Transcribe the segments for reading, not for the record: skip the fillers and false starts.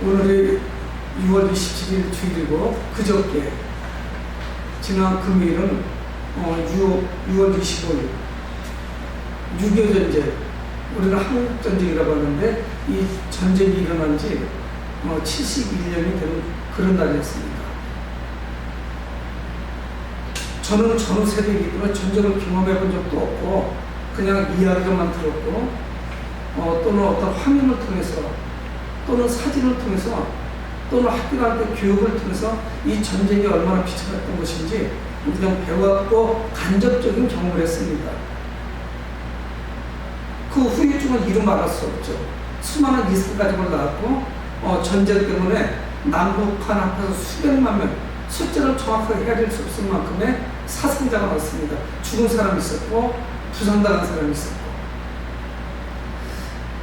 오늘이 6월 27일 주일이고 그저께 지난 금요일은 6월 25일 6.25 전쟁, 우리는 한국전쟁이라고 하는데 이 전쟁이 일어난 지 71년이 되는 그런 날이었습니다. 저는 전후 세대이기 때문에 전쟁을 경험해 본 적도 없고 그냥 이야기만 들었고 또는 어떤 화면을 통해서 또는 사진을 통해서 또는 학교 갈 때 교육을 통해서 이 전쟁이 얼마나 비참했던 것인지 그냥 배웠고 간접적인 경험을 했습니다. 그 후유증은 이루 말할 수 없죠. 수많은 이상 가족을 낳았고 전쟁 때문에 남북한 앞에서 수백만 명, 숫자를 정확하게 헤아릴 수 없을 만큼의 사상자가 나왔습니다. 죽은 사람이 있었고 부상당한 사람이 있었고.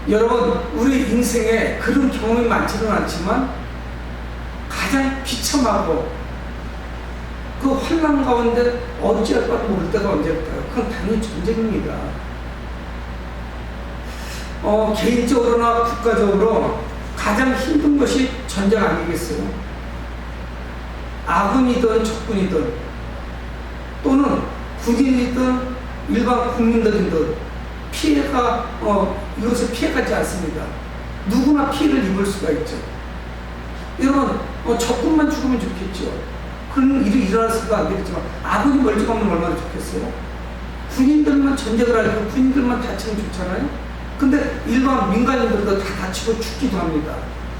여러분, 우리 인생에 그런 경험이 많지는 않지만 가장 비참하고 그 환난 가운데 어찌할까 모를 때가 언제일까요? 그건 당연히 전쟁입니다. 개인적으로나 국가적으로 가장 힘든 것이 전쟁 아니겠어요? 아군이든 적군이든 또는 군인이든 일반 국민들이든 피해가 이것을 피해가지 않습니다. 누구나 피해를 입을 수가 있죠. 여러분 적군만 죽으면 좋겠죠. 그런 일이 일어나서도 안 되겠지만 아군이 멀쩡하면 얼마나 좋겠어요. 군인들만 전쟁을 하려고 군인들만 다치면 좋잖아요. 근데 일반 민간인들도 다 다치고 죽기도 합니다.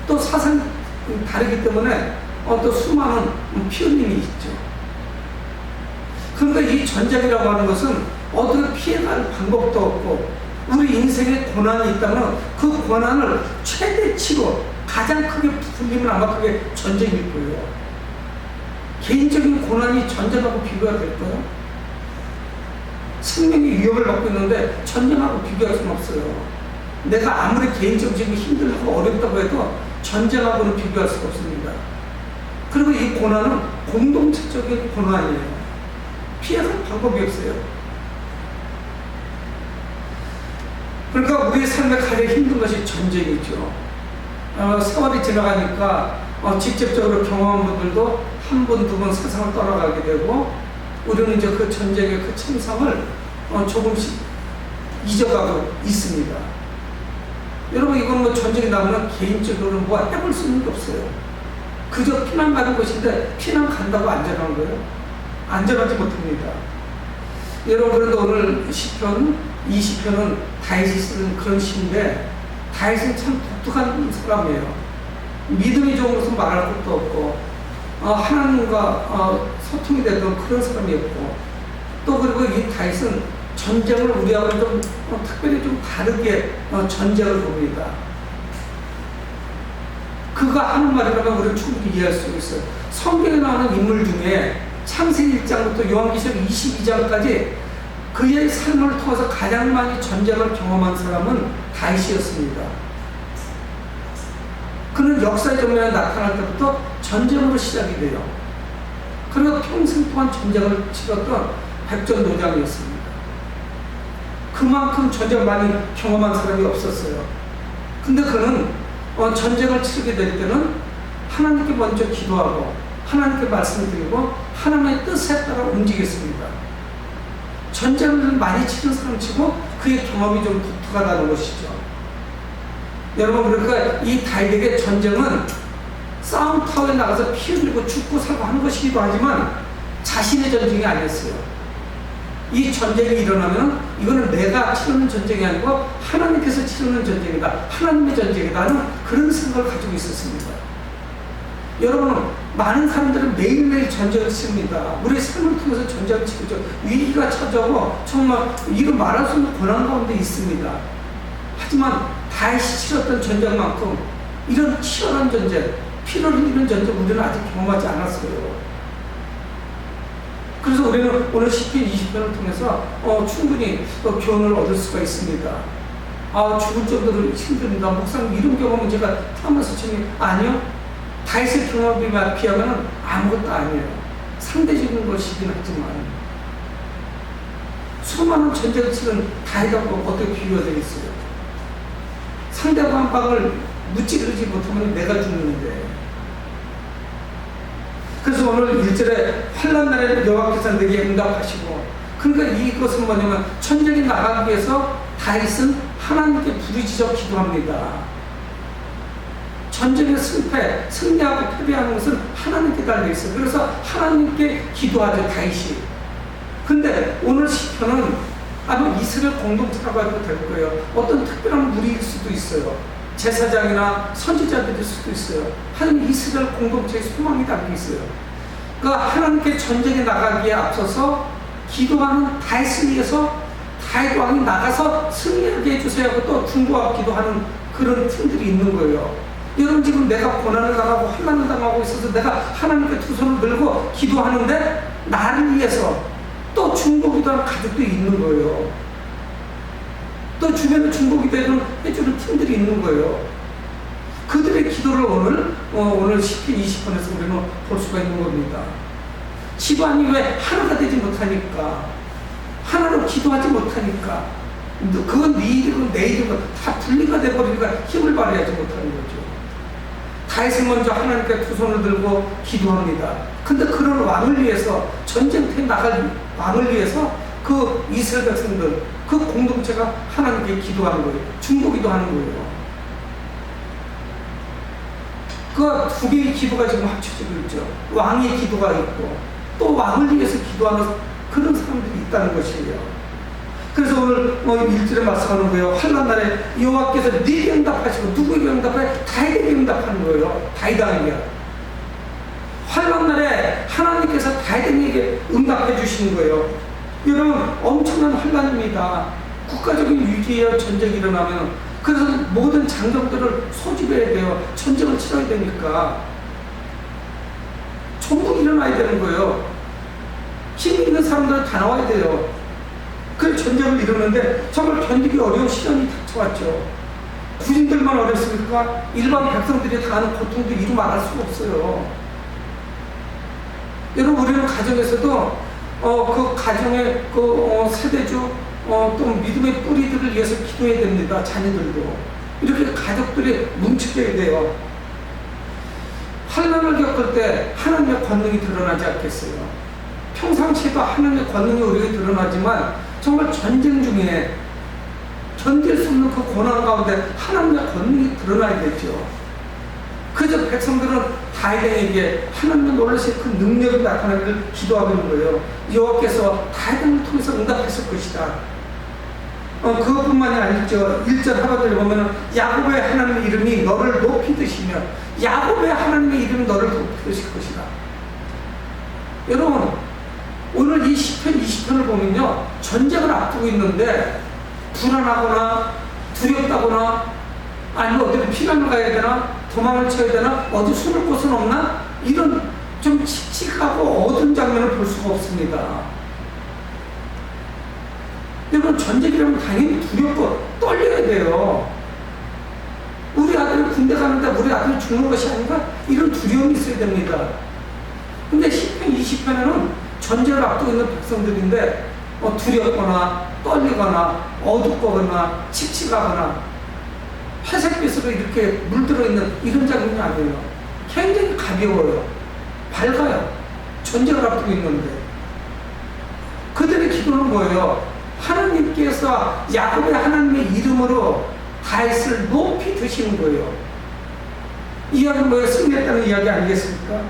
또 사상이 다르기 때문에 또 수많은 피 흘림이 있죠. 그러니까 이 전쟁이라고 하는 것은 어떻게 피해갈 방법도 없고 우리 인생에 고난이 있다면 그 고난을 최대치로 가장 크게 풀리면 아마 그게 전쟁일 거예요. 개인적인 고난이 전쟁하고 비교가 될까요? 생명이 위협을 받고 있는데 전쟁하고 비교할 수는 없어요. 내가 아무리 개인적으로 힘들고 어렵다고 해도 전쟁하고는 비교할 수가 없습니다. 그리고 이 고난은 공동체적인 고난이에요. 피해갈 방법이 없어요. 그러니까 우리의 삶에 가장 힘든 것이 전쟁이죠. 세월이 지나가니까 직접적으로 경험한 분들도 한 번, 두 번 세상을 떠나가게 되고 우리는 이제 그 전쟁의 그 참상을 조금씩 잊어가고 있습니다. 여러분, 이건 전쟁이 나면 개인적으로는 뭐 해볼 수 있는 게 없어요. 그저 피난 가는 것인데 피난 간다고 안전한 거예요? 안전하지 못합니다. 여러분, 그런데 오늘 시편 20편은 다윗이 쓰는 그런 시인데 다윗은 참 독특한 사람이에요. 믿음이 좋은 것은 말할 것도 없고 하나님과 소통이 되던 그런 사람이었고 또 그리고 이 다윗은 전쟁을 우리하고는 좀 특별히 좀 다르게 전쟁을 봅니다. 그가 하는 말이라면 우리는 충분히 이해할 수 있어요. 성경에 나오는 인물 중에 창세기 1장부터 요한계시록 22장까지 그의 삶을 통해서 가장 많이 전쟁을 경험한 사람은 다윗이었습니다. 그는 역사의 전면에 나타날 때부터 전쟁으로 시작이 돼요. 그리고 평생 동안 전쟁을 치렀던 백전노장이었습니다. 그만큼 전쟁을 많이 경험한 사람이 없었어요. 근데 그는 전쟁을 치르게 될 때는 하나님께 먼저 기도하고 하나님께 말씀드리고 하나님의 뜻에 따라 움직였습니다. 전쟁을 많이 치른 사람 치고 그의 경험이 좀 독특하다는 것이죠. 여러분, 그러니까 이 다윗에게 전쟁은 싸움터에 나가서 피 흘리고 죽고 살고 하는 것이기도 하지만 자신의 전쟁이 아니었어요. 이 전쟁이 일어나면 이거는 내가 치르는 전쟁이 아니고 하나님께서 치르는 전쟁이다, 하나님의 전쟁이다 하는 그런 생각을 가지고 있었습니다. 여러분, 많은 사람들은 매일매일 전쟁을 칩니다. 우리의 삶을 통해서 전쟁을 치고죠. 위기가 찾아오고 정말 이루 말할 수 없는 고난 가운데 있습니다. 하지만 다윗이 치렀던 전쟁만큼 이런 치열한 전쟁, 피를 흘리는 전쟁 우리는 아직 경험하지 않았어요. 그래서 우리는 오늘 시편 20편을 통해서 충분히 교훈을 얻을 수가 있습니다. 죽을 정도로 힘듭니다. 목사님, 이런 경험은 제가 하면서 아니요. 다윗의 경험에 비하면 아무것도 아니에요. 상대적인 것이긴 하지만 수많은 전쟁을 치른 다윗하고 어떻게 비교가 되겠어요? 상대방을 무찌르지 못하면 내가 죽는데. 그래서 오늘 1절에 환난 날에 여호와께서 내게 응답하시고, 그러니까 이것은 뭐냐면 전쟁에 나가기 위해서 다윗은 하나님께 부르짖어 기도합니다. 전쟁의 승리하고 패배하는 것은 하나님께 달려있어요. 그래서 하나님께 기도하죠, 다윗이. 근데 오늘 시편은 아마 이스라엘 공동체라고 해도 될 거예요. 어떤 특별한 무리일 수도 있어요. 제사장이나 선지자들일 수도 있어요. 하지만 이스라엘 공동체의 소망이 담겨 있어요. 그러니까 하나님께 전쟁에 나가기에 앞서서 기도하는 다윗을 위해서 다윗 왕이 나가서 승리하게 해주세요 하고 또 중보하고 기도하는 그런 팀들이 있는 거예요. 여러분, 지금 내가 고난을 당하고 환난을 당하고 있어서 내가 하나님께 두 손을 들고 기도하는데 나를 위해서 또 중보기도하는 가족도 있는 거예요. 또 주변에 중보기도 해주는 팀들이 있는 거예요. 그들의 기도를 오늘 시편 20편에서 우리는 볼 수가 있는 겁니다. 집안이 왜 하나가 되지 못하니까, 하나로 기도하지 못하니까, 그건 네 일이고 내 일이고 다 분리가 돼버리니까 힘을 발휘하지 못하는 거죠. 다윗은 먼저 하나님께 두 손을 들고 기도합니다. 근데 그런 왕을 위해서, 전쟁터에 나갈 왕을 위해서 그 이스라엘 백성들, 그 공동체가 하나님께 기도하는 거예요. 중보기도하는 거예요. 그 두 개의 기도가 지금 합쳐지고 있죠. 왕의 기도가 있고 또 왕을 위해서 기도하는 그런 사람들이 있다는 것이에요. 그래서 오늘 1절에 말씀하는 거예요. 환난 날에 여호와께서 네게 응답하시고, 누구에게 응답해? 다윗에게 응답하는 거예요. 다윗 왕에게. 환난 날에 하나님께서 다윗에게 응답해 주시는 거예요. 여러분, 엄청난 환난입니다. 국가적인 위기에 전쟁이 일어나면, 그래서 모든 장정들을 소집해야 돼요. 전쟁을 치러야 되니까. 전부 일어나야 되는 거예요. 힘 있는 사람들은 다 나와야 돼요. 그래서 전쟁을 이루는데 정말 견디기 어려운 시련이 닥쳐왔죠. 군인들만 어렵습니까? 일반 백성들이 당하는 고통도 이루 말할 수가 없어요. 여러분, 우리는 가정에서도 그 가정의 세대주 또 믿음의 뿌리들을 위해서 기도해야 됩니다. 자녀들도 이렇게 가족들이 뭉쳐져야 돼요. 환난을 겪을 때 하나님의 권능이 드러나지 않겠어요? 평상시에도 하나님의 권능이 우리에게 드러나지만 정말 전쟁 중에 견딜 수 없는 그 고난 가운데 하나님의 권능이 드러나야겠죠. 그래서 백성들은 다윗에게 하나님의 놀라신 그 능력이 나타나기를 기도하고 있는 거예요. 여호와께서 다윗을 통해서 응답하실 것이다. 그것뿐만이 아니죠. 1절 하반절에 보면 야곱의 하나님의 이름이 너를 높이 드시며, 야곱의 하나님의 이름이 너를 높이 드실 것이다. 여러분, 오늘 이 시편 20편을 보면요, 전쟁을 앞두고 있는데 불안하거나 두렵다거나 아니면 어디로 피난을 가야 되나, 도망을 쳐야 되나, 어디 숨을 곳은 없나, 이런 좀 칙칙하고 어두운 장면을 볼 수가 없습니다. 여러분, 전쟁이라면 당연히 두렵고 떨려야 돼요. 우리 아들이 군대 가는데 우리 아들이 죽는 것이 아닌가, 이런 두려움이 있어야 됩니다. 근데 시편 20편에는 전쟁을 앞두고 있는 백성들인데 두렵거나 떨리거나 어둡거나 칙칙하거나 회색빛으로 이렇게 물들어 있는 이런 장면이 아니에요. 굉장히 가벼워요. 밝아요. 전쟁을 앞두고 있는데. 그들의 기도는 뭐예요? 하나님께서 야곱의 하나님의 이름으로 다윗을 높이 드시는 거예요. 이 이야기는 뭐예요? 승리했다는 이야기 아니겠습니까?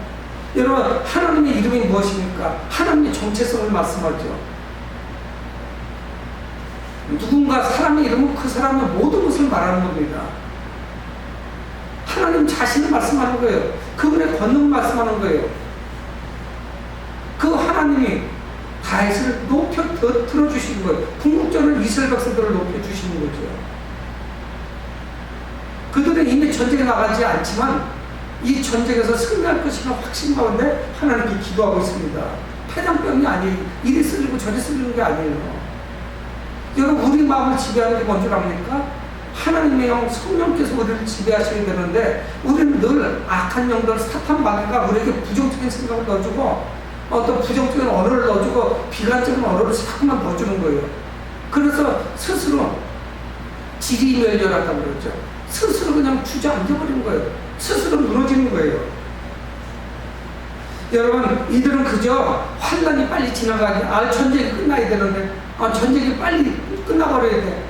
여러분, 하나님의 이름이 무엇입니까? 하나님의 정체성을 말씀하죠. 누군가 사람의 이름은 그 사람의 모든 것을 말하는 겁니다. 하나님 자신을 말씀하는 거예요. 그분의 권능을 말씀하는 거예요. 그 하나님이 다윗을 높여 들어주시는 거예요. 궁극적으로 이스라엘 백성들을 높여주시는 거죠. 그들은 이미 전쟁에 나가지 않지만 이 전쟁에서 승리할 것이라는 확신 가운데 하나님께 기도하고 있습니다. 폐장병이 아니에요. 이리 쓸리고 저리 쓸리는 게 아니에요. 여러분, 우리 마음을 지배하는 게 뭔 줄 압니까? 하나님의 영, 성령께서 우리를 지배하셔야 되는데 우리는 늘 악한 영들, 사탄 마귀가 우리에게 부정적인 생각을 넣어주고 또 부정적인 언어를 넣어주고 비관적인 언어를 자꾸만 넣어주는 거예요. 그래서 스스로 지리멸렬하다고 그러죠. 스스로 그냥 주저앉아버리는 거예요. 스스로 무너지는 거예요. 여러분, 이들은 그저 환란이 빨리 지나가게, 전쟁이 끝나야 되는데, 전쟁이 빨리 끝나버려야 돼.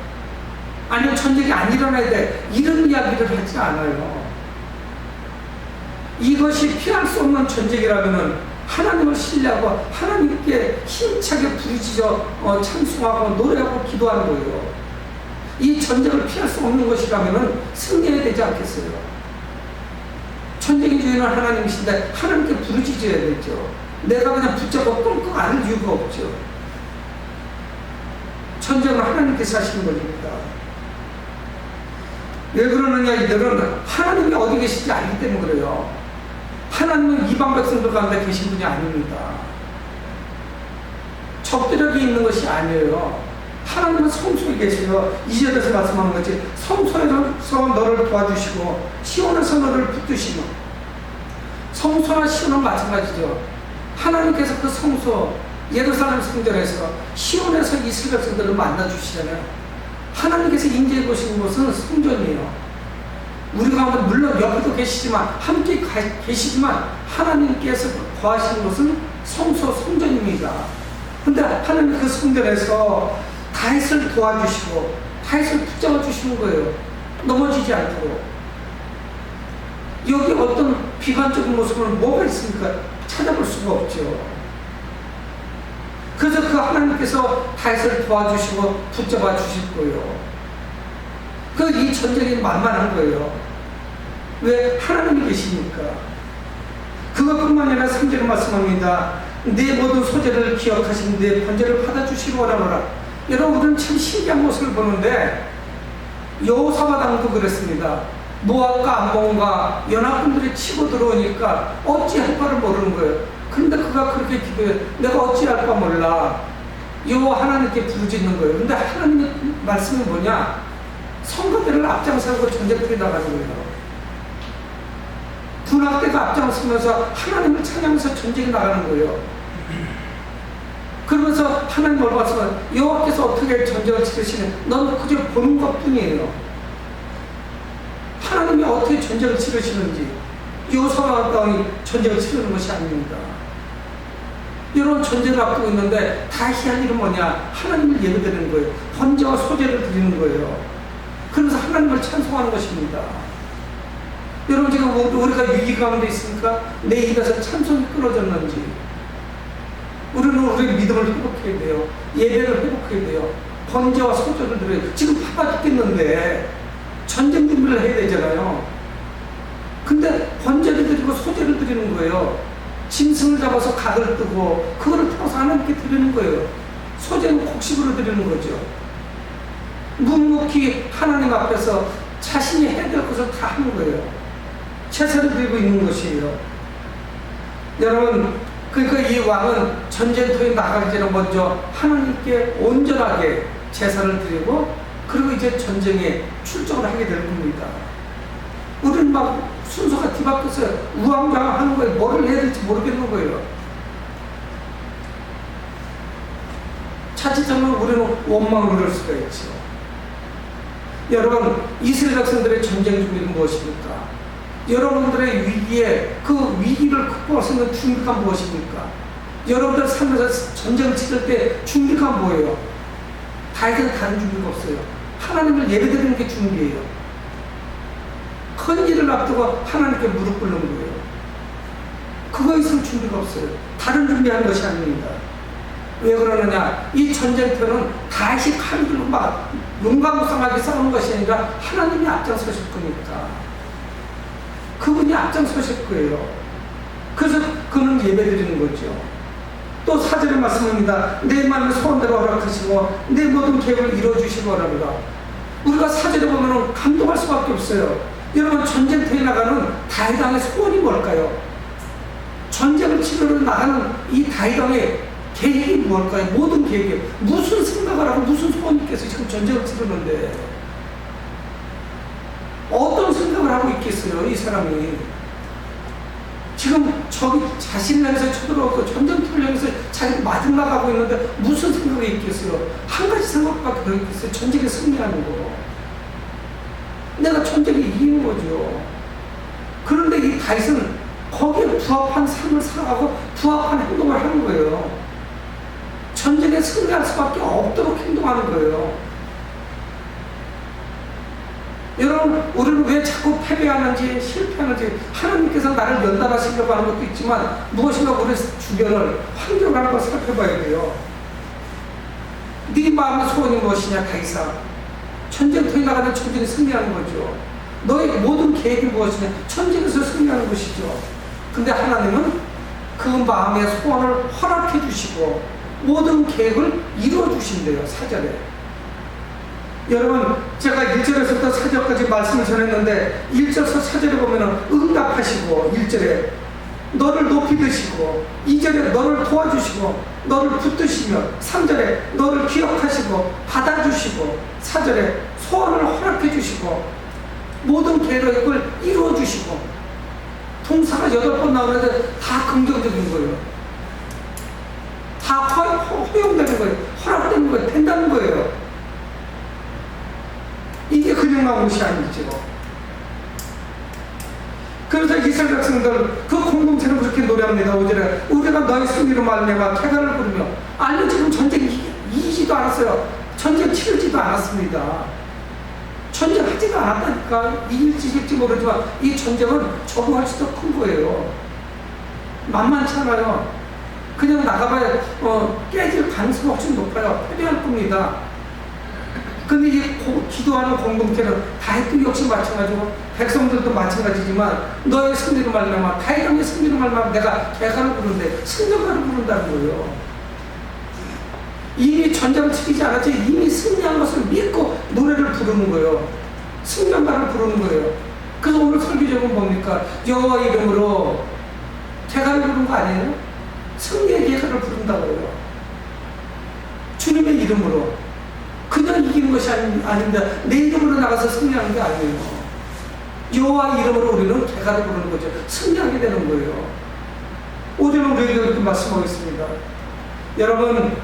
아니면 전쟁이 안 일어나야 돼. 이런 이야기를 하지 않아요. 이것이 피할 수 없는 전쟁이라면은 하나님을 신뢰하고 하나님께 힘차게 부르짖어 찬송하고 노래하고 기도하는 거예요. 이 전쟁을 피할 수 없는 것이라면은 승리해야 되지 않겠어요? 전쟁의 주인은 하나님이신데 하나님께 부르짖어야 되죠. 내가 그냥 붙잡고 끙끙 앓을 이유가 없죠. 전쟁은 하나님께서 하시는 것입니다. 왜 그러느냐, 이들은 하나님이 어디 계신지 알기 때문에 그래요. 하나님은 이방 백성들 가운데 계신 분이 아닙니다. 적들에게 있는 것이 아니에요. 하나님은 성소에 계세요. 2절에서 말씀하는 거지. 성소에서 너를 도와주시고 시온에서 너를 붙드시고. 성소나 시온은 마찬가지죠. 하나님께서 그 성소 예루살렘 성전에서 시온에서 이스라엘 백성들을 만나주시잖아요. 하나님께서 인재해 보시는 곳은 성전이에요. 우리 가운데 물론 옆에도 계시지만 함께 계시지만 하나님께서 거하시는 곳은 성소 성전입니다. 근데 하나님 그 성전에서 다윗을 도와주시고 다윗을 붙잡아 주시는 거예요. 넘어지지 않도록. 여기 어떤 비관적인 모습은 뭐가 있습니까? 찾아볼 수가 없죠. 그래서 그 하나님께서 다윗을 도와주시고 붙잡아 주실 거예요. 이 전쟁이 만만한 거예요. 왜? 하나님이 계시니까. 그것뿐만 아니라 3절에 말씀합니다. 내 모든 소재를 기억하신 내 번제를 받아주시기 원하노라. 여러분, 우리는 참 신기한 모습을 보는데 여호사밧 왕도 그랬습니다. 모압과 암몬과 연합군들이 치고 들어오니까 어찌할 바를 모르는 거예요. 그런데 그가 그렇게 기도해. 내가 어찌할 바 몰라. 여호와 하나님께 부르짖는 거예요. 근데 하나님의 말씀이 뭐냐? 성가대를 앞장서고 전쟁터에 나가는 거예요. 군악대가 앞장서면서 하나님을 찬양해서 전쟁에 나가는 거예요. 그러면서 하나님 뭘 봐서 여호와께서 어떻게 전쟁을 치르시는, 넌 그저 보는 것 뿐이에요. 하나님이 어떻게 전쟁을 치르시는지, 여호사밧 왕이 전쟁을 치르는 것이 아닙니다. 여러분, 전쟁을 앞두고 있는데 다시 할 일은 뭐냐? 하나님을 예배드리는 거예요. 번제와 소제를 드리는 거예요. 그러면서 하나님을 찬송하는 것입니다. 여러분, 지금 우리가 위기 가운데 있으니까 내 입에서 찬송이 끊어졌는지, 우리는 우리의 믿음을 회복해야 돼요. 예배를 회복해야 돼요. 번제와 소제를 드려야 돼요. 지금 바빠 죽겠는데 전쟁 준비를 해야 되잖아요. 근데 번제를 드리고 소제를 드리는 거예요. 짐승을 잡아서 각을 뜨고 그거를 풀어서 하나님께 드리는 거예요. 소제는 곡식으로 드리는 거죠. 묵묵히 하나님 앞에서 자신이 해야 될 것을 다 하는 거예요. 제사를 드리고 있는 것이에요. 여러분, 그러니까 이 왕은 전쟁터에 나가기 전에 먼저 하나님께 온전하게 제사를 드리고 그리고 이제 전쟁에 출정을 하게 될 겁니다. 우리는 막 순서가 뒤바뀌어서 우왕좌왕하는 거예요. 뭐를 해야 될지 모르겠는 거예요. 자칫하면 우리는 원망을 할 수가 있죠. 여러분, 이스라엘 백성들의 전쟁 준비는 무엇입니까? 여러분들의 위기에 그 위기를 극복할 수 있는 준비가 무엇입니까? 여러분들 삶에서 전쟁을 치를 때 준비가 뭐예요? 다른 준비가 없어요. 하나님을 예배드리는 게 준비예요. 큰 일을 앞두고 하나님께 무릎 꿇는 거예요. 그거 있으면 준비가 없어요. 다른 준비하는 것이 아닙니다. 왜 그러느냐? 이 전쟁터는 다시 칼 들고 막 용감무쌍하게 싸우는 것이 아니라 하나님이 앞장서실 거니까. 그분이 앞장서실 거예요. 그래서 그는 예배드리는 거죠. 또 4절에 말씀합니다. 내 마음의 소원대로 허락하시고 내 모든 계획을 이루어주시고 하랍니다. 우리가 4절에 보면 감동할 수밖에 없어요. 여러분, 전쟁터에 나가는 다윗 왕의 소원이 뭘까요? 전쟁을 치르러 나가는 이 다윗 왕의 계획이 뭘까요? 모든 계획이 무슨 생각을 하고 무슨 소원이 있겠어요? 지금 전쟁을 치르는데 어떤 생각을 하고 있겠어요? 이 사람이 지금 저기 자신을 향해서 쳐들어오고 전쟁터를 향해서 자기가 마지막하고 있는데 무슨 생각이 있겠어요? 한 가지 생각밖에 더 있겠어요? 전쟁에 승리하는 거. 내가 전쟁에 이기는 거죠. 그런데 이 다윗은 거기에 부합한 삶을 살아가고 부합한 행동을 하는 거예요. 전쟁에 승리할 수밖에 없도록 행동하는 거예요. 여러분, 우리는 왜 자꾸 패배하는지 실패하는지, 하나님께서 나를 연단하시려고 하는 것도 있지만 무엇인가 우리 주변을 환경을 한번 살펴봐야 돼요. 네 마음의 소원이 무엇이냐? 다윗아, 전쟁터에 나가는 전쟁에 승리하는 거죠. 너의 모든 계획이 무엇이냐? 전쟁에서 승리하는 것이죠. 근데 하나님은 그 마음의 소원을 허락해 주시고 모든 계획을 이루어 주신대요. 4절에. 여러분, 제가 1절에서부터 4절까지 말씀을 전했는데 1절에서 4절에 보면은 응답하시고, 1절에 너를 높이 드시고, 2절에 너를 도와주시고 너를 붙드시며, 3절에 너를 기억하시고 받아주시고, 4절에 소원을 허락해 주시고 모든 계획을 이루어 주시고, 동사가 8번 나오는데 다 긍정적인 거예요. 다 허용되는 거예요. 허락되는 거예요. 된다는 거예요. 이게 그냥 나온 것이 아니죠. 그래서 이스라엘 백성들 그 공동체는 그렇게 노래합니다. 5절에 우리가 너희 승리로 말미암아 태가를 부르며. 아니, 지금 전쟁 이기지도 않았어요. 전쟁 치르지도 않았습니다. 전쟁하지도 않았다니까. 이길지 모르지만 이 전쟁은 저거 훨씬 더 큰 거예요. 만만치 않아요. 그냥 나가봐야 깨질 가능성이 훨씬 높아요. 패배할 겁니다. 근데 이 기도하는 공동체는 다윗도 역시 마찬가지고 백성들도 마찬가지지만 너의 승리로 말미암아, 다윗의 승리로 말미암아 내가 대가를 부르는데 승전가를 부른다는 거예요. 이미 전쟁을 치르지 않았지, 이미 승리한 것을 믿고 노래를 부르는 거예요. 승전가를 부르는 거예요. 그래서 오늘 설교 제목은 뭡니까? 여호와 이름으로 대가를 부르는 거 아니에요? 승리의 대가를 부른다고요. 주님의 이름으로. 그냥 이기는 것이 아닌데 내 이름으로 나가서 승리하는 게 아니에요. 여호와 이름으로 우리는 대가를 부르는 거죠. 승리하게 되는 거예요. 오늘은 우리에게 그렇게 말씀하고 있습니다. 여러분,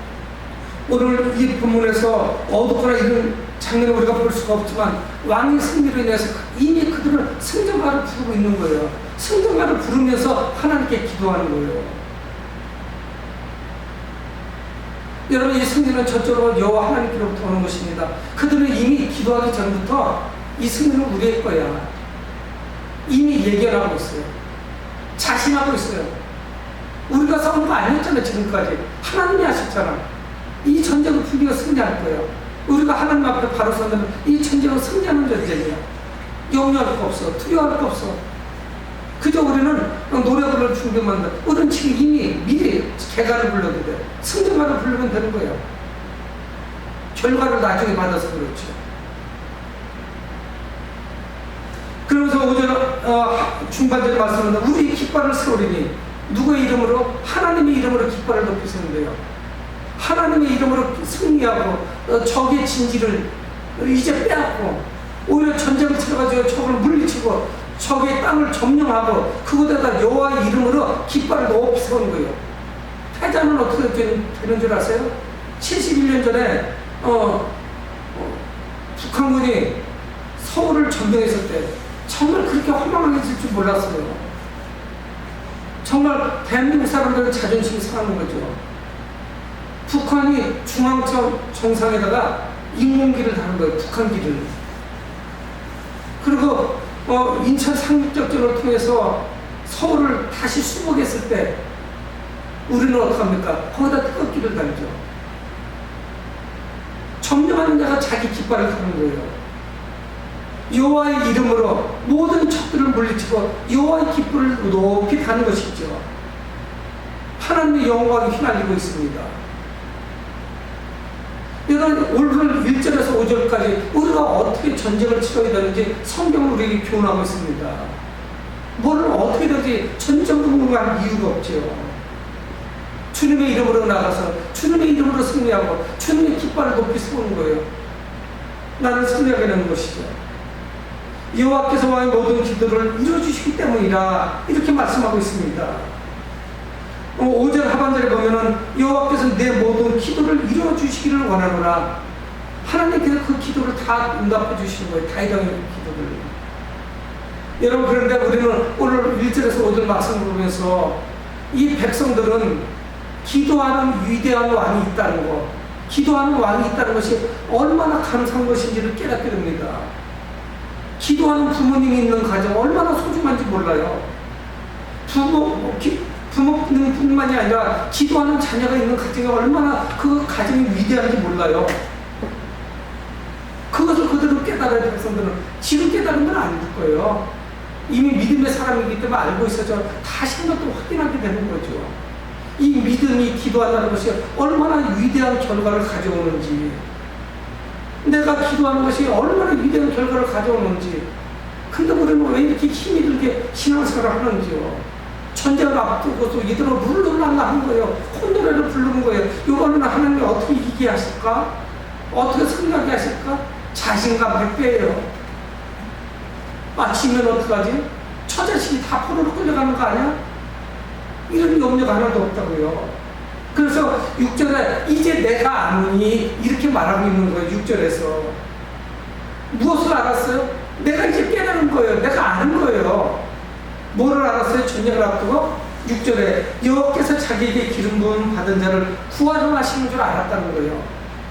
오늘 이 본문에서 어둡거나 이런 장면을 우리가 볼 수가 없지만 왕의 승리로 인해서 이미 그들은 승전가를 부르고 있는 거예요. 승전가를 부르면서 하나님께 기도하는 거예요. 여러분, 이 승리는 저쪽으로 여호와 하나님께로부터 오는 것입니다. 그들은 이미 기도하기 전부터 이 승리는 우리의 거야. 이미 예견하고 있어요. 자신하고 있어요. 우리가 싸운 거 아니었잖아요. 지금까지 하나님이 하셨잖아. 이 전쟁은 우리가 승리할 거예요. 우리가 하나님 앞에 바로 서면 이 전쟁은 승리하는 전쟁이야. 염려할 거 없어. 두려워할 거 없어. 그저 우리는 노래 부를 준비만 돼. 우리는 지금 이미 미리 개가를 불러도 돼. 승전가를 부르면 되는 거예요. 결과를 나중에 받아서 그렇죠. 그러면서 5절 중반절에 말씀하는데 우리 깃발을 세우리니, 누구의 이름으로? 하나님의 이름으로 깃발을 높이 세운대요. 하나님의 이름으로 승리하고 적의 진지를 이제 빼앗고 오히려 전쟁을 치러가지고 적을 물리치고 적의 땅을 점령하고 그곳에다 여호와의 이름으로 깃발을 높이 세우는 거예요. 패자는 어떻게 되는 줄 아세요? 71년 전에 북한군이 서울을 점령했을 때 정말 그렇게 허망하게 있을 줄 몰랐어요. 정말 대한민국 사람들은 자존심이 상하는 거죠. 북한이 중앙 정상에다가 인공기를 다는 거예요. 북한기를. 그리고 인천 상륙작전을 통해서 서울을 다시 수복했을 때 우리는 어떡합니까? 거기다 태극기를 달죠. 점령하는 자가 자기 깃발을 다는 거예요. 여호와의 이름으로 모든 적들을 물리치고 여호와의 깃발을 높이 다는 것이죠. 하나님의 영광이 휘날리고 있습니다. 이런 오늘 1절에서 5절까지 우리가 어떻게 전쟁을 치러야 되는지 성경은 우리에게 교훈하고 있습니다. 뭐를 어떻게 되는지 전쟁을 이유가 없죠. 주님의 이름으로 나가서 주님의 이름으로 승리하고 주님의 깃발을 높이 세우는 거예요. 나는 승리하게 되는 것이죠. 여호와께서 왕의 모든 기도를 이루어주시기 때문이라, 이렇게 말씀하고 있습니다. 5절 하반절에 보면은 여호와께서 내 모든 기도를 이루어주시기를 원하노라. 하나님께서 그 기도를 다 응답해 주시는 거예요. 다윗왕의 기도를. 여러분, 그런데 우리는 오늘 1절에서 5절 말씀을 보면서 이 백성들은 기도하는 위대한 왕이 있다는 것, 기도하는 왕이 있다는 것이 얼마나 감사한 것인지를 깨닫게 됩니다. 기도하는 부모님이 있는 가정 얼마나 소중한지 몰라요. 부모님뿐만이 아니라 기도하는 자녀가 있는 가정이 얼마나 그 가정이 위대한지 몰라요. 그것을 그대로 깨달아야 백성들은 지금 깨달은 건 아닐 거예요. 이미 믿음의 사람이기 때문에 알고 있어서 다시 한번 또 확인하게 되는 거죠. 이 믿음이 기도한다는 것이 얼마나 위대한 결과를 가져오는지, 내가 기도하는 것이 얼마나 위대한 결과를 가져오는지. 근데 우리는 왜 이렇게 힘이 들게 신앙생활을 하는지요. 전쟁을 앞두고도 이대로 룰루랄라 하는 거예요. 콧노래를 부르는 거예요. 이거는 하나님이 어떻게 이기게 하실까? 어떻게 승리하게 하실까? 자신감 100배예요. 지면 어떡하지? 처자식이 다 포로로 끌려가는 거 아니야? 이런 염려가 하나도 없다고요. 그래서 6절에 이제 내가 아노니 이렇게 말하고 있는 거예요. 6절에서 무엇을 알았어요? 내가 이제 깨달은 거예요. 내가 아는 거예요. 뭐를 알았어요? 전쟁을 앞두고 6절에 여호와께서 자기에게 기름 부음 받은 자를 구하러 하시는 줄 알았다는 거예요.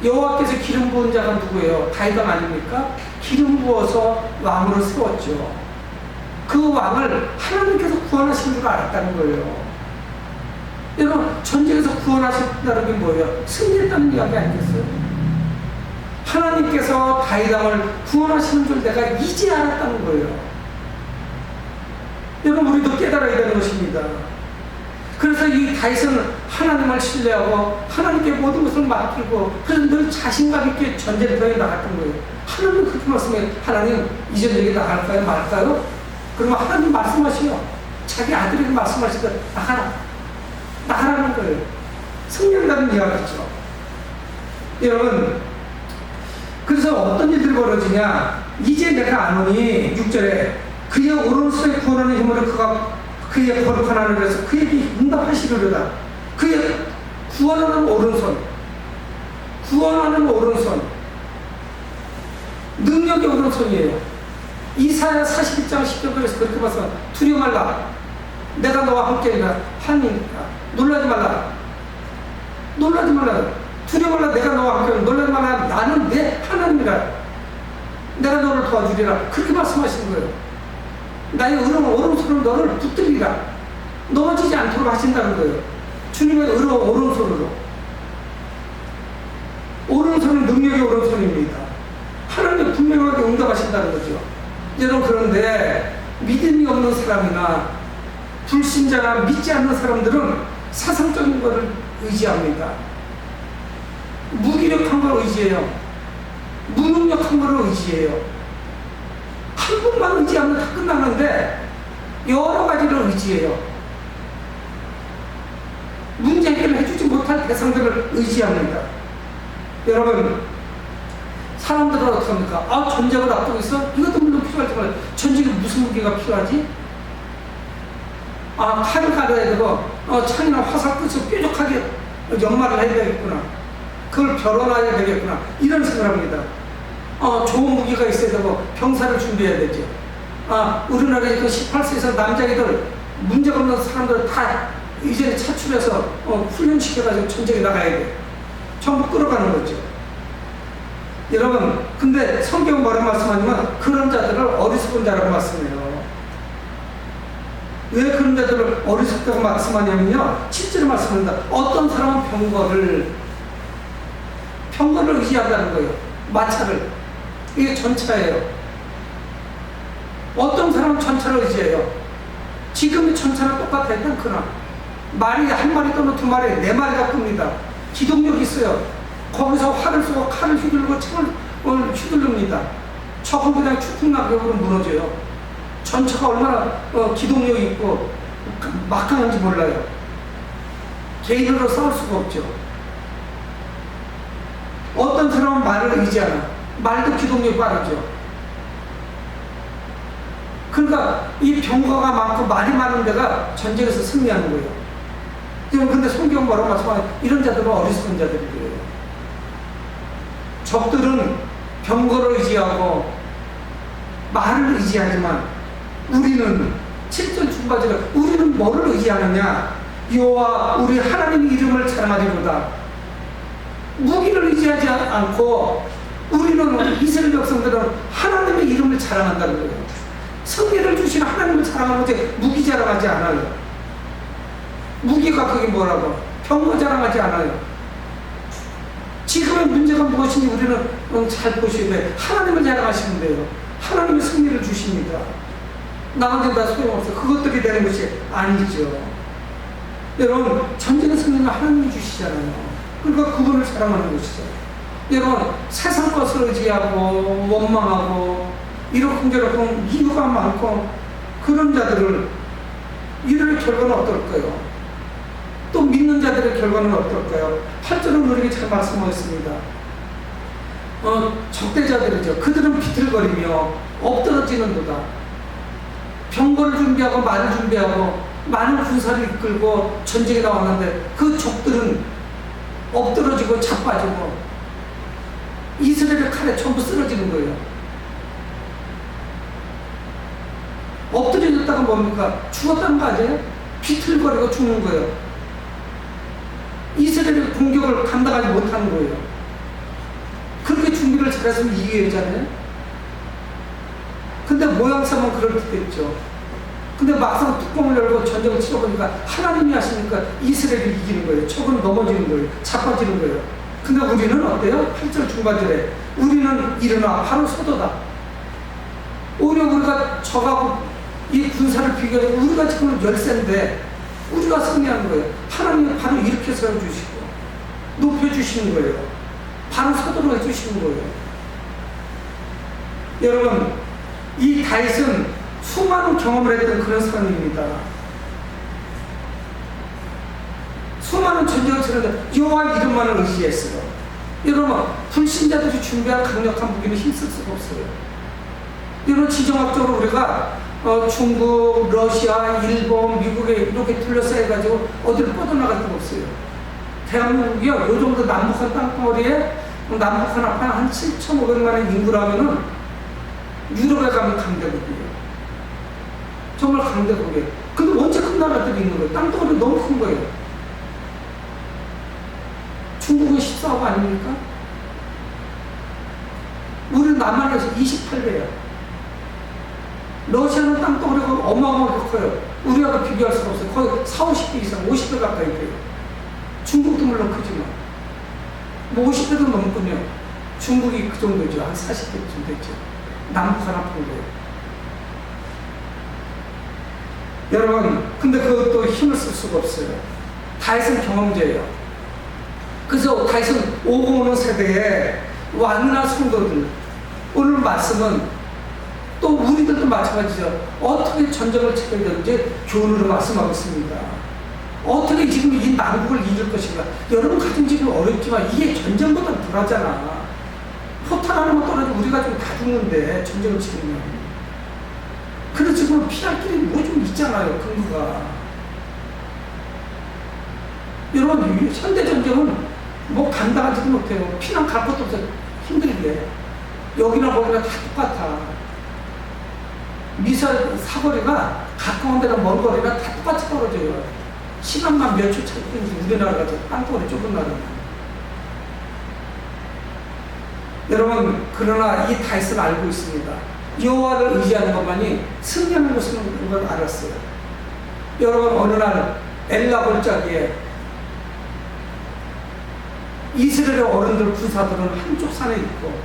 여호와께서 기름 부은 자가 누구예요? 다윗왕 아닙니까? 기름 부어서 왕으로 세웠죠. 그 왕을 하나님께서 구원하신 줄 알았다는 거예요. 여러분, 전쟁에서 구원하셨다는 게 뭐예요? 승리했다는 이야기 아니겠어요? 하나님께서 다윗왕을 구원하시는 줄 내가 이제 알았다는 거예요. 여러분, 우리도 깨달아야 되는 것입니다. 그래서 이 다윗은 하나님을 신뢰하고 하나님께 모든 것을 맡기고 그래서 늘 자신감 있게 전쟁터에 나갔던 거예요. 하나님 그렇게 말씀해. 하나님 이 전쟁에 나갈까요? 말까요? 그러면 하나님 말씀하시요. 자기 아들에게 말씀하시고 나가라. 나가라는 거예요. 승리한다는 이야기죠. 여러분, 그래서 어떤 일들이 벌어지냐? 이제 내가 아노니 6절에 그의 오른손에 구원하는 힘으로 그의 거룩한 하늘에서 그에게 응답하시려다. 그의 구원하는 오른손, 능력의 오른손이에요. 이사야 41장 10절에서 그렇게 봐서 두려워 말라. 내가 너와 함께니라. 하나님이니까 놀라지 말라. 두려워 말라. 내가 너와 함께니라. 놀라지 말라. 나는 내 하나님이라. 내가 너를 도와주리라. 그렇게 말씀하시는 거예요. 나의 오른손으로 너를 붙들리라. 넘어지지 않도록 하신다는 거예요. 주님의 오른손으로. 오른손은 능력의 오른손입니다. 하나님 분명하게 응답하신다는 거죠. 여러분, 그런데 믿음이 없는 사람이나 불신자나 믿지 않는 사람들은 사상적인 것을 의지합니다. 무기력한 걸 의지해요. 무능력한 걸 의지해요. 한 분만 의지하면 다 끝나는데 여러 가지를 의지해요. 문제 해결을 해주지 못할 대상들을 의지합니다. 여러분, 사람들은 어떻게 합니까? 전쟁을 앞두고 있어? 이것도 물론 필요하지만 전쟁에 무슨 무기가 필요하지? 칼을 가려야 되고 창이나 화살 끝을 뾰족하게 연마를 해야 되겠구나. 그걸 벼뤄놔야 되겠구나. 이런 생각을 합니다. 좋은 무기가 있어야 되고 병사를 준비해야 되죠. 우리나라에 그 18세에서 남자애들 문제가 없는 사람들 다 이제 차출해서 훈련시켜가지고 전쟁에 나가야 돼. 전부 끌어가는 거죠. 여러분, 근데 성경은 뭐라고 말씀하냐면 그런 자들을 어리석은 자라고 말씀해요. 왜 그런 자들을 어리석다고 말씀하냐면요, 7절에 말씀합니다. 어떤 사람은 병거를 의지한다는 거예요. 마차를. 이게 전차예요. 어떤 사람은 전차를 의지해요. 지금의 전차는 똑같아요. 탱크나 말이 한 마리 또는 두 마리, 네 마리가 끕니다. 기동력이 있어요. 거기서 활을 쏘고 칼을 휘두르고 창을 휘두릅니다. 저건 그냥 추풍낙엽으로 무너져요. 전차가 얼마나 기동력이 있고 막강한지 몰라요. 개인으로 싸울 수가 없죠. 어떤 사람은 말을 의지하나, 말도 기동력이 빠르죠. 그러니까 이 병거가 많고 말이 많은 데가 전쟁에서 승리하는 거예요. 근데 성경 뭐라고 말씀하냐? 이런 자들은 어리석은 자들이에요. 적들은 병거를 의지하고 말을 의지하지만 우리는 7절 중반절에 우리는 뭐를 의지하느냐? 여호와 우리 하나님의 이름을 자랑하리로다. 무기를 의지하지 않고 우리는 이스라엘 백성들은 하나님의 이름을 자랑한다는 거예요. 승리를 주시는 하나님을 자랑하는데 무기 자랑하지 않아요. 무기가 그게 뭐라고? 병거 자랑하지 않아요. 지금의 문제가 무엇인지 우리는 잘 보셔야 돼요. 하나님을 자랑하시면 돼요. 하나님의 승리를 주십니다. 나한테 다 소용없어. 그것들이 되는 것이 아니죠. 여러분, 전쟁의 승리는 하나님이 주시잖아요. 그러니까 그분을 자랑하는 것이죠. 여러분, 세상 것을 의지하고 원망하고 이렇게 저렇게 이유가 많고 그런 자들을 이럴 결과는 어떨까요? 또 믿는 자들의 결과는 어떨까요? 8절은 우리에게 잘 말씀하셨습니다. 적대자들이죠. 그들은 비틀거리며 엎드러지는도다. 병거를 준비하고 말을 준비하고 많은 군사를 이끌고 전쟁에 나왔는데 그 적들은 엎드러지고 자빠지고 이스라엘의 칼에 전부 쓰러지는 거예요. 엎드려졌다가 뭡니까? 죽었다는 거 아니에요? 비틀거리고 죽는 거예요. 이스라엘의 공격을 감당하지 못하는 거예요. 그렇게 준비를 잘했으면 이겨야잖아요. 근데 모양새만 그럴듯했죠. 근데 막상 뚜껑을 열고 전쟁을 치러보니까 하나님이 하시니까 이스라엘이 이기는 거예요. 적은 넘어지는 거예요. 자빠지는 거예요. 근데 우리는 어때요? 8절 중반절에 우리는 일어나 바로 서도다. 오히려 우리가 적하고 이 군사를 비교해 우리가 지금 열세인데 우리가 승리하는 거예요. 하나님이 바로 이렇게 세워주시고 높여주시는 거예요. 바로 서도록 해주시는 거예요. 여러분, 이 다윗은 수많은 경험을 했던 그런 사람입니다. 수많은 전쟁을 치렀는데 여호와 이름만을 의지했어요. 여러분, 불신자들이 준비한 강력한 무기는 힘쓸 수가 없어요. 여러분, 지정학적으로 우리가 중국, 러시아, 일본, 미국에 이렇게 둘러싸여가지고 어디를 뻗어나갈 데가 없어요. 대한민국이요, 요 정도 남북한 땅덩어리에 남북한 앞에 한 7,500만의 인구라면은 유럽에 가면 강대국이에요. 정말 강대국이에요. 근데 언제 큰 나라들이 있는 거예요? 땅덩어리 너무 큰 거예요. 중국은 14억 아닙니까? 우리는 남한에서 28배예요. 러시아는 땅덩어리가 어마어마하게 커요. 우리하고 비교할 수가 없어요. 거의 4, 50배 이상, 50배 가까이 돼요. 중국도 물론 크지만. 뭐 50배도 넘군요. 중국이 그 정도죠. 한 40배쯤 됐죠. 남북 하나 푼 거예요. 여러분, 근데 그것도 힘을 쓸 수가 없어요. 다윗은 경험자예요. 그래서 다윗은 오고 오는 세대에 왕이나 성도들, 오늘 말씀은 또 우리들도 마찬가지죠. 어떻게 전쟁을 치러야 되는지 교훈으로 말씀하고 있습니다. 어떻게 지금 이 난국을 이길 것인가. 여러분 같은 지금 어렵지만 이게 전쟁보다 덜하잖아. 포탄 하나만 떨어지면 우리가 좀 다 죽는데 전쟁을 치르면. 그래서 지금 피할 길이 뭐 좀 있잖아요. 근거가. 여러분, 현대전쟁은 뭐 감당하지도 못해요. 피난 갈 것도 없어요. 힘들게. 여기나 거기나 다 똑같아. 미사일 사거리가 가까운 데나 먼 거리나 다 똑같이 떨어져요. 시간만 몇 초 차이 뿐이지. 우리나라 같은 땅덩어리 좁은 나라는. 여러분, 그러나 이 다윗은 알고 있습니다. 여호와를 의지하는 것만이 승리하는 것은 걸 알았어요. 여러분, 어느 날 엘라 골짜기에 이스라엘의 어른들 군사들은 한쪽 산에 있고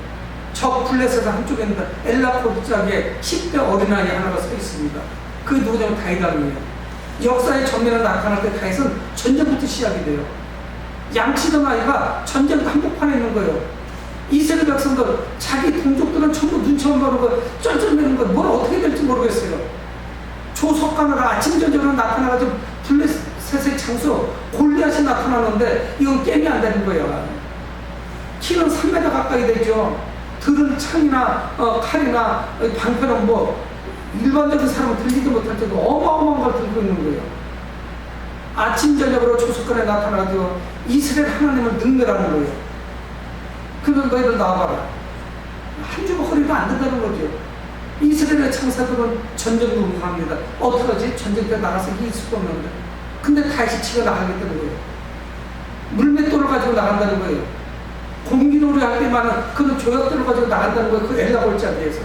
적 블레셋은 한쪽에 있는데 엘라 골짜기에 10대 어린아이 하나가 서 있습니다. 그게 누구냐면 다윗왕이에요. 역사의 전면에 나타날 때 다윗은 전쟁부터 시작이 돼요. 양치던 아이가 전쟁 한복판에 있는 거예요. 이스라엘 백성들, 자기 동족들은 전부 눈치만 보고 쩔쩔매는 거, 뭘 어떻게 될지 모르겠어요. 조석관으로 아침 저녁으로 나타나가지고 블레셋의 장수 골리앗이 나타나는데 이건 게임이 안 되는 거예요. 키는 3m 가까이 되죠. 들은 창이나 칼이나 방패는 뭐 일반적인 사람은 들리지 못할 정도 어마어마한 걸 들고 있는 거예요. 아침 저녁으로 조석관에 나타나가지고 이스라엘 하나님을 능멸하는 거예요. 그러면 너희들 나와봐라. 한 주먹 허리도 안 된다는 거죠. 이스라엘의 창사들은 전쟁도 무합니다. 어떡하지? 전쟁 때 나가서 이길 수가 없는데. 근데 다시 치가 나가겠다는 거예요. 물맷돌을 가지고 나간다는 거예요. 공기놀이 할 때만은 그런 조약들을 가지고 나간다는 거예요. 그 엘라 골짜기에서.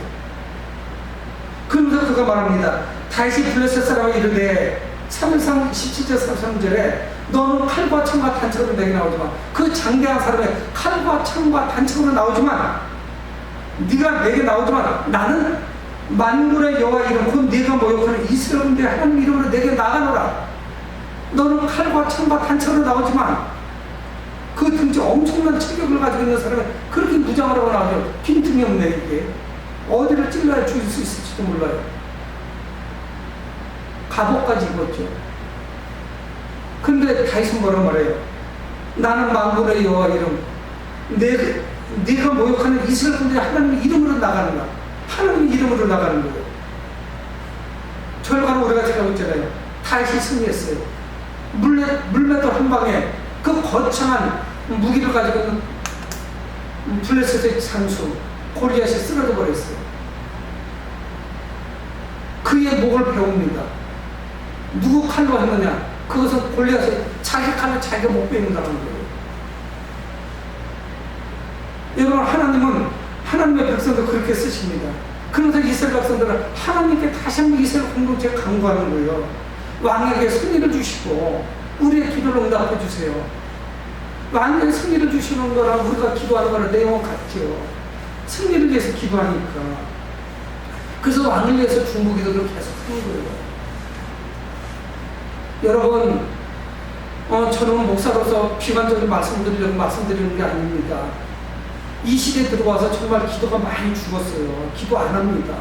그러면서 그가 말합니다. 다시 블레셋 사람이 이르되 3일상 17절 33절에 너는 칼과 창과 단창으로 내게 나오지만 그 장대한 사람의 칼과 창과 단창으로 나오지만 네가 내게 나오지만 나는 만군의 여호와 이름 곧 네가 모욕하는 이스라엘의 하나님 이름으로 내게 나가노라. 너는 칼과 창과 단창으로 나오지만 그 등지 엄청난 체격을 가지고 있는 사람이 그렇게 무장하라고 나오죠. 빈틈이 없네. 이게 어디를 찔러야 죽일 수 있을지도 몰라요. 갑옷까지 입었죠. 근데 다윗은 뭐라 말해요? 나는 만군의 여호와 이름 네가 모욕하는 이스라엘 분들이 하나님의 이름으로 나가는 거야. 하나님의 이름으로 나가는 거예요. 결과는 우리가 잘 알고 있잖아요. 다윗이 승리했어요. 물맷돌 한 방에 그 거창한 무기를 가지고 있는 블레셋의 장수 골리앗이 쓰러져 버렸어요. 그의 목을 베옵니다. 누구 칼로 했느냐? 그것은 골리앗이 자기 칼로 자기가 못 베는다는 거예요. 여러분, 하나님은 하나님의 백성도 그렇게 쓰십니다. 그러면서 이스라엘 백성들은 하나님께 다시 한번 이스라엘 공동체에 강구하는 거예요. 왕에게 승리를 주시고 우리의 기도를 응답해 주세요. 왕에게 승리를 주시는 거랑 우리가 기도하는 거랑 내용은 같죠. 승리를 위해서 기도하니까. 그래서 왕을 위해서 중보기도를 계속 하는 거예요. 여러분, 저는 목사로서 비관적인 말씀드리려고 말씀드리는 게 아닙니다. 이 시대에 들어와서 정말 기도가 많이 죽었어요. 기도 안 합니다.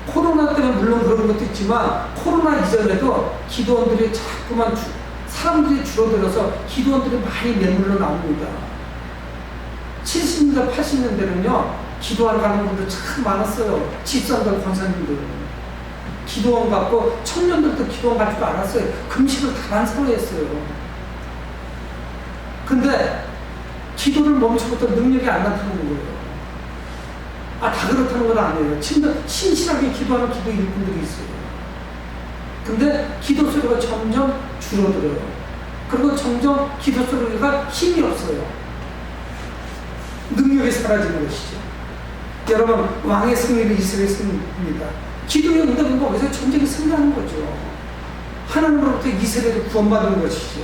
코로나 때문에 물론 그런 것도 있지만 코로나 이전에도 기도원들이 자꾸만 사람들이 줄어들어서 기도원들이 많이 매물로 나옵니다. 70년대, 80년대는요, 기도하러 가는 분들 참 많았어요. 집사들, 권사님들. 기도원 갖고 청년들도 기도원 갈 줄 알았어요. 금식을 다 반사했어요. 근데 기도를 멈추고도 능력이 안 나타나는 거예요. 다 그렇다는 건 아니에요. 신실하게 기도하는 기도 일꾼들이 있어요. 근데 기도 소리가 점점 줄어들어요. 그리고 점점 기도 소리가 힘이 없어요. 능력이 사라지는 것이죠. 여러분, 왕의 승리는 이스라엘의 승리입니다. 기도의 응답은 거기서 전쟁이 승리하는 거죠. 하나님으로부터 이스라엘이 구원받는 것이죠.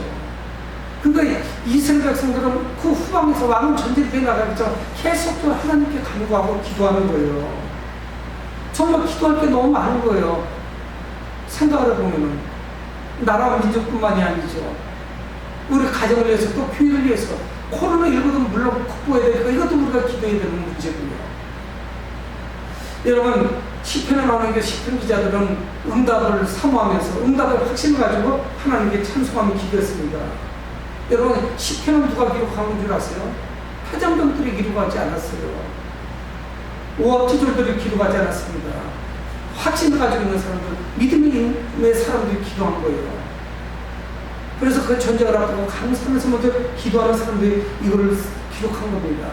그러니까 이스라엘 백성들은 그 후방에서 왕은 전쟁터에 나가겠죠. 계속적으로 하나님께 간구하고 기도하는 거예요. 정말 기도할 게 너무 많은 거예요. 생각을 해보면은 나라와 민족뿐만이 아니죠. 우리 가정을 위해서 또 교회를 위해서 코로나19도 물론 극복해야 되니까 이것도 우리가 기도해야 되는 문제고요. 여러분, 시편에 나오는 게 시편 기자들은 응답을 사모하면서 응답의 확신을 가지고 하나님께 찬송하며 기도했습니다. 여러분, 시편은 누가 기록한 줄 아세요? 회장병들이 기록하지 않았어요. 오합지졸들이 기록하지 않았습니다. 확신을 가지고 있는 사람들, 믿음의 사람들이 기도한 거예요. 그래서 그 전쟁을 앞두고 감사하면서 먼저 기도하는 사람들이 이거를 기록한 겁니다.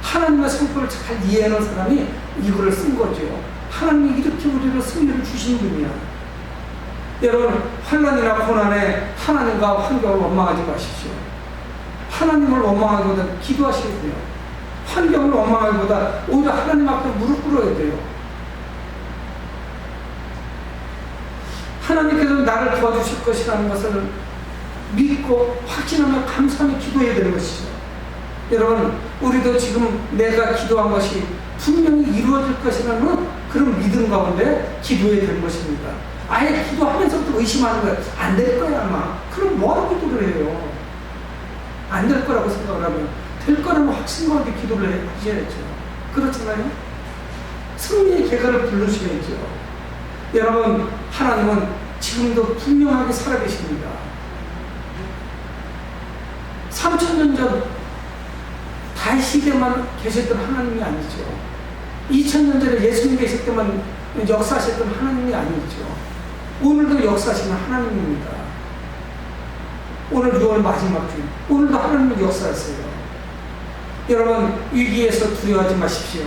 하나님의 성품을 잘 이해하는 사람이 이거를 쓴 거죠. 하나님이 이렇게 우리를 승리를 주신 분이야. 여러분, 환난이나 고난에 하나님과 환경을 원망하지 마십시오. 하나님을 원망하기보다 기도하시고요. 환경을 원망하기보다 오히려 하나님 앞에 무릎 꿇어야 돼요. 하나님께서 나를 도와주실 것이라는 것을 믿고 확신하며 감사하며 기도해야 되는 것이죠. 여러분, 우리도 지금 내가 기도한 것이 분명히 이루어질 것이라는 그런 믿음 가운데 기도해야 되는 것입니다. 아예 기도하면서부터 의심하는 거예요. 안 될 거야 아마. 그럼 뭐하러 기도를 해요? 안 될 거라고 생각을 하면 될 거라면 확신 가운데 기도를 하셔야죠. 그렇잖아요? 승리의 계가를 부르셔야죠. 여러분, 하나님은 지금도 분명하게 살아계십니다. 3000년 전 다윗 시대만 계셨던 하나님이 아니죠. 2000년 전에 예수님 계실 때만 역사하셨던 하나님이 아니죠. 오늘도 역사하시는 하나님입니다. 오늘 6월 마지막 주, 오늘도 하나님은 역사하세요. 여러분, 위기에서 두려워하지 마십시오.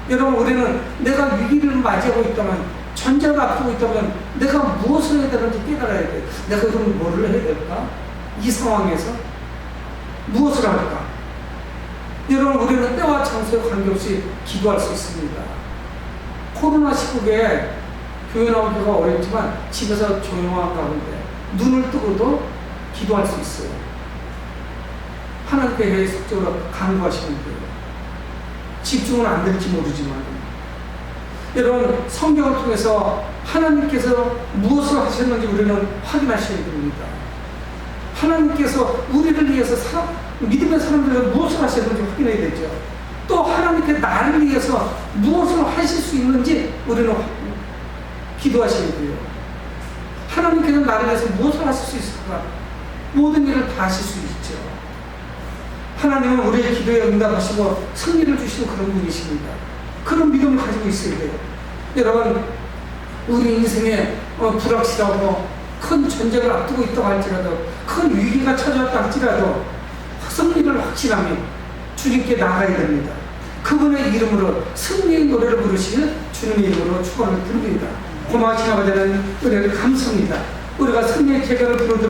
여러분, 우리는 내가 위기를 맞이하고 있다면, 전쟁을 앞두고 있다면 내가 무엇을 해야 되는지 깨달아야 돼. 내가 그럼 뭐를 해야 될까? 이 상황에서 무엇을 할까? 여러분, 우리는 때와 장소에 관계없이 기도할 수 있습니다. 코로나19에 교회 나오기가 어렵지만 집에서 조용한 가운데 눈을 뜨고도 기도할 수 있어요. 하나님께 계속적으로 간구하시면 돼요. 집중은 안 될지 모르지만. 여러분, 성경을 통해서 하나님께서 무엇을 하셨는지 우리는 확인하셔야 됩니다. 하나님께서 우리를 위해서 믿음의 사람들을 무엇을 하셨는지 확인해야 되죠. 또 하나님께 나를 위해서 무엇을 하실 수 있는지 우리는 기도하셔야 돼요. 하나님께서 나를 위해서 무엇을 하실 수 있을까? 모든 일을 다 하실 수 있죠. 하나님은 우리의 기도에 응답하시고 승리를 주시는 그런 분이십니다. 그런 믿음을 가지고 있어야 돼요. 여러분, 우리 인생에 불확실하고 큰 전쟁을 앞두고 있다고 할지라도, 큰 위기가 찾아왔다 할지라도 승리를 확신하며 주님께 나가야 됩니다. 그분의 이름으로 승리의 노래를 부르시는 주님의 이름으로 축원을 드립니다. 고마우신 아버지는 은혜를 감사합니다. 우리가 승리의 계획을 부르는